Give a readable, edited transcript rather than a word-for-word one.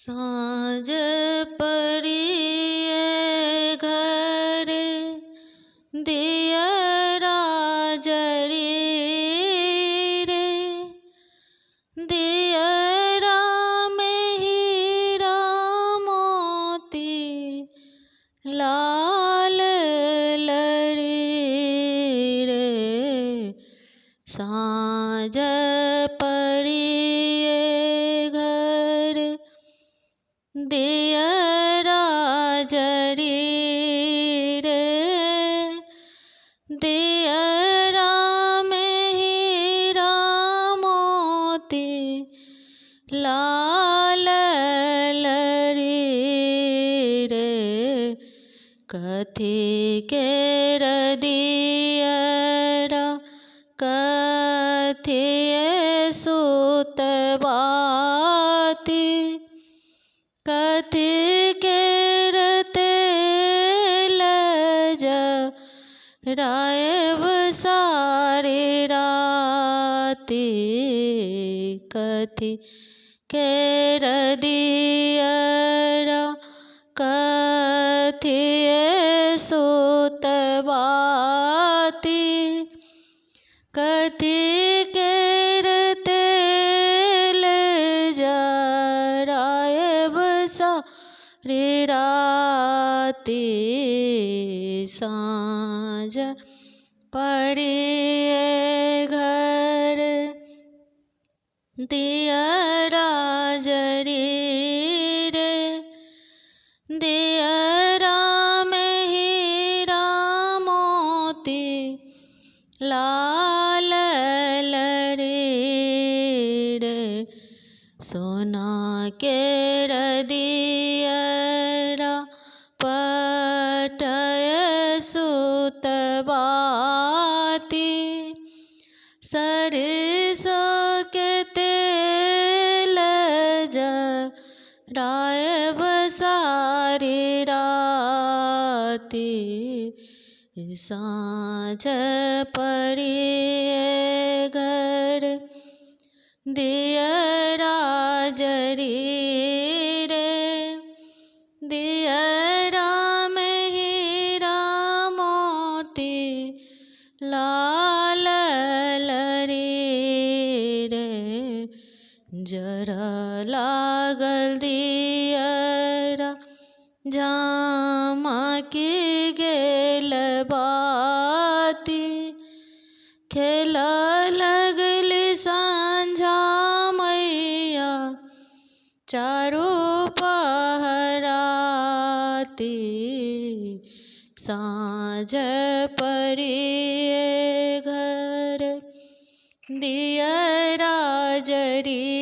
साँझ पड़िए घर दियरा जरी रे, दियरा में हीरा मोती लाल लड़ी रे। साँझ पड़िए घर दियरा जरी रे, दियरा में हीरा मोती लाल लड़ी रे। कथी केर दियरा कथिए सुत बाती, कथी केर तेल जराएब सारी राती। कथी केर दियरा कथिए सुत बाती, कथी केर तेल जराएब सारी राती। साँझ पड़िए घर दियरा जरी रे, दियरा में हीरा मोती लाल लड़ी रे। सोना केर दियरा पटय सुत बाती, सरसों के तेल जराएब सारी राती। साँझ पड़िए घर दियरा जरी रे, दियरा में हीरा मोती लाल लड़ी रे। जरा लागल दियरा झामकी गेल बाती, खेला लगली साँझा मैया चारू पहराती। साँझ पड़िए घर दियरा जरी